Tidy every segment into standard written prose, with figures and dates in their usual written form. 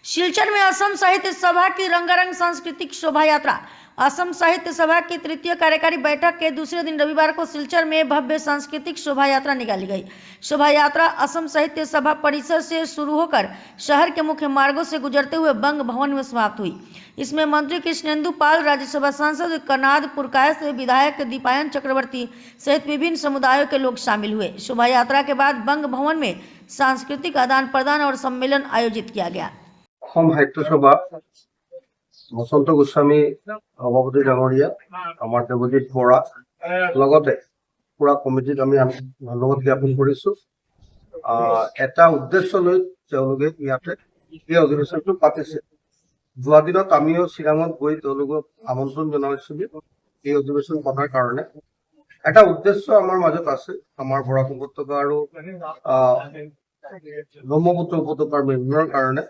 सिलचर में असम साहित्य सभा की रंगारंग सांस्कृतिक शोभा यात्रा। असम साहित्य सभा की तृतीय कार्यकारी बैठक के दूसरे दिन रविवार को सिलचर में भव्य सांस्कृतिक शोभा यात्रा निकाली गई। शोभा यात्रा असम साहित्य सभा परिसर से शुरू होकर शहर के मुख्य मार्गों से गुजरते हुए बंग भवन में समाप्त हुई। इसमें मंत्री कृष्णेंदु पाल, राज्यसभा सांसद कनाद पुरकाय से विधायक दीपायन चक्रवर्ती सहित विभिन्न समुदायों के लोग शामिल हुए। शोभा यात्रा के बाद बंग भवन में सांस्कृतिक आदान प्रदान और सम्मेलन आयोजित किया गया। অসম সাহিত্য সভা বসন্ত গোস্বামী সভাপতি ডাঙৰীয়া, আমাৰ দেৱজিৎ বৰা লগতে পুৰা কমিটিত আমি ধন্যবাদ জ্ঞাপন কৰিছো। এটা উদ্দেশ্য লৈ তেওঁলোকে ইয়াতে এই অধিৱেশনটো পাতিছে। যোৱা দিনত আমিও চিৰাঙত গৈ তেওঁলোকক আমন্ত্ৰণ জনাইছিলো এই অধিৱেশন পতাৰ কাৰণে। এটা উদ্দেশ্য আমাৰ মাজত আছে, আমাৰ বৰাক উপত্যকা আৰু ব্ৰহ্মপুত্ৰ উপত্যকাৰ মেইনৰ কাৰণে।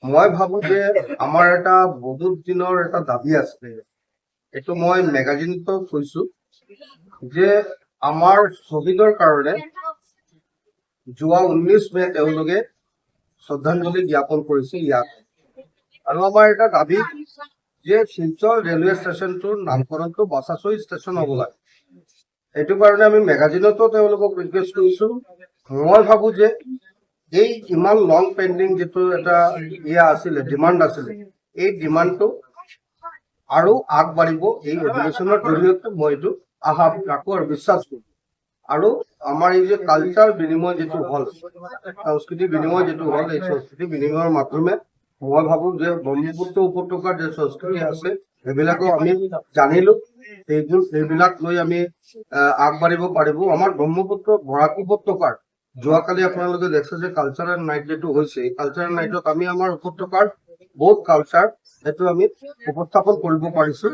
মই ভাবো যে আমাৰ এটা বহুত দিনৰ এটা দাবী আছে, এইটো মই মেগাজিনতো কৈছো যে আমাৰ শ্বহীদৰ কাৰণে যোৱা 19 মে তেওঁলোকে শ্ৰদ্ধাঞ্জলি জ্ঞাপন কৰিছে ইয়াত। আৰু আমাৰ এটা দাবী যে শিলচৰ ৰেলৱে ষ্টেচনটোৰ নামকৰণটো বাছাচৈ ষ্টেচন হ'ব লাগে। এইটো কাৰণে আমি মেগাজিনতো তেওঁলোকক ৰিকুৱেষ্ট কৰিছো। মই ভাবো যে এই ইমান লং পেণ্ডিং যেটো এটা আছিলে ডিমাণ্ড আছিলে, এই ডিমাণ্ডটো আৰু আগবাঢ়িব এই অধিৱেশনৰ জৰিয়তে। মই এইটো আশা ৰাখো আৰু বিশ্বাস কৰোঁ। আৰু আমাৰ এই যে কালচাৰ বিনিময় যেটো হ'ল, সংস্কৃতি বিনিময় যেটো হ'ল, এই সংস্কৃতি বিনিময়ৰ মাধ্যমে মই ভাবো যে ব্ৰহ্মপুত্ৰ উপত্যকাৰ যে সংস্কৃতি আছে সেইবিলাকো আমি জানিলো, সেইবিলাক লৈ আমি আগবাঢ়িব পাৰিব। আমাৰ ব্ৰহ্মপুত্ৰ বৰাক উপত্যকাৰ যোৱাকালি আপোনালোকে দেখছে যে কালচাৰেল নাইট যেটো হৈছে, এই কালচাৰেল নাইটত আমি আমাৰ উপত্যকাৰ বহুত কালচাৰ এইটো আমি উপস্থাপন কৰিব পাৰিছো।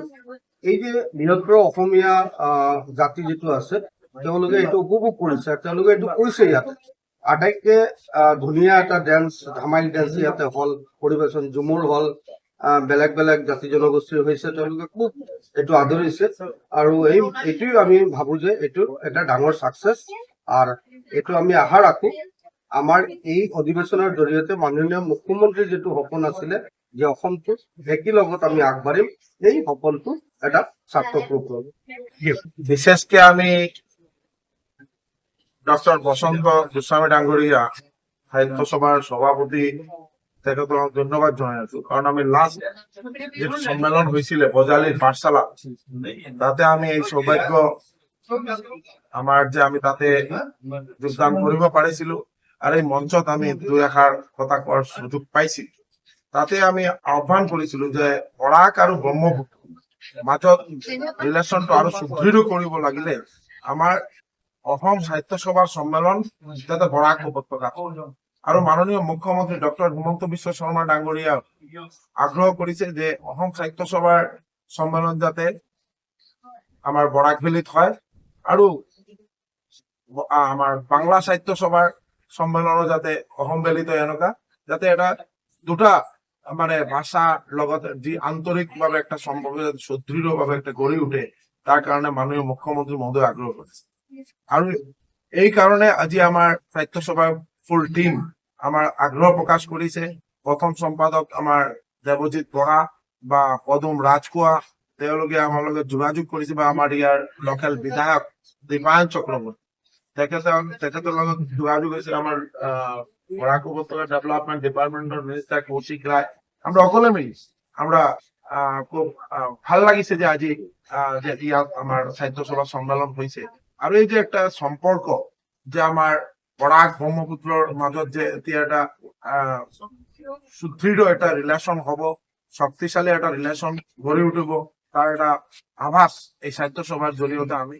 এই যে বৃহত্তৰ অসমীয়া জাতি যেটো আছে তেওঁলোকে এইটো উপভোগ কৰিছে, তেওঁলোকে এইটো কৈছে ইয়াত আটাইতকৈ ধুনীয়া এটা ডেন্স, ধামাইল ডেন্স ইয়াতে হ'ল, পৰিৱেশন ঝুমুৰ হ'ল, বেলেগ বেলেগ জাতি জনগোষ্ঠীৰ হৈছে, তেওঁলোকে খুব এইটো আদৰিছে। আৰু এইটোৱে আমি ভাবো যে এইটো এটা ডাঙৰ ছাকচেছ। আৰ এইটো আমি আশা ৰাখো আমাৰ এই অধিৱেশনৰ জৰিয়তে মাননীয় মুখ্যমন্ত্ৰীৰ যেটো সপোন আছিলে যে অসমটো একি লগত আমি আগবাঢ়িম, এই সপোনটো এটা সাৰ্থক ৰূপ ল'ব। বিশেষকে আমি ডক্টৰ বসন্ত গোস্বামী ডাঙৰীয়া সাহিত্য সভাৰ সভাপতি তেখেতক ধন্যবাদ জনাই আছো। কারণ আমি লাস্ট যে সম্মেলন হয়েছিল বজালির পাঠশালা, তাতে আমি এই সৌভাগ্য আমার যে আমি তাতে যোগদান কৰিব পাৰিছিলো আৰু এই মঞ্চত আমি দুই এষাৰ কথা কোৱাৰ সুযোগ পাইছিলো। তাতে আমি আহ্বান কৰিছিলো যে বৰাক আৰু ব্ৰহ্মপুত্ৰ মাজত ৰিলেশ্যনটো আৰু সুদৃঢ় কৰিব লাগিলে আমাৰ অসম সাহিত্য সভাৰ সন্মিলন যাতে বৰাক উপত্যকা। আৰু মাননীয় মুখ্যমন্ত্ৰী ডক্টৰ হিমন্ত বিশ্ব শৰ্মা ডাঙৰীয়া আগ্ৰহ কৰিছে যে অসম সাহিত্য সভাৰ সন্মিলন যাতে আমাৰ বৰাক ভেলীত হয়, আৰু আমাৰ বাংলা সাহিত্য সভাৰ সন্মিলনো যাতে অসম ভেলীত এনেকুৱা যাতে এটা দুটা মানে ভাষাৰ লগত যি আন্তৰিকভাৱে একটা সম্পৰ্ক সুদৃঢ়ভাৱে একটা গঢ়ি উঠে, তাৰ কাৰণে মাননীয় মুখ্যমন্ত্ৰী মহোদয় আগ্ৰহ কৰিছে। আৰু এই কাৰণে আজি আমাৰ সাহিত্য সভাৰ ফুল টিম আমাৰ আগ্ৰহ প্ৰকাশ কৰিছে। প্ৰথম সম্পাদক আমাৰ দেৱজিৎ বৰা বা পদুম ৰাজখোৱা, তেওঁলোকে আমাৰ লগত যোগাযোগ কৰিছে, বা আমাৰ ইয়াৰ লোকেল বিধায়ক দীপায়ন চক্ৰৱৰ্তী তেখেতৰ লগত যোগাযোগ হৈছে। আমাৰ বৰাক উপত্যকা ডেভেলপমেন্ট ডিপার্টমেন্টের মিনিস্টার কৌশিক রায়, আমরা সকলে মিলি আমরা খুব ভাল লাগিছে যে আজি যে ইয়াত আমার সাহিত্য সভা সম্মেলন হয়েছে। আর এই যে একটা সম্পর্ক যে আমার বরাক ব্রহ্মপুত্রর মাজত যে এতিয়া এটা সুদৃঢ় এটা রিলেশন হব, শক্তিশালী একটা রিলেশন গড়ে উঠিব, তার একটা আভাস এই সাহিত্য সভার জৰিয়তে আমি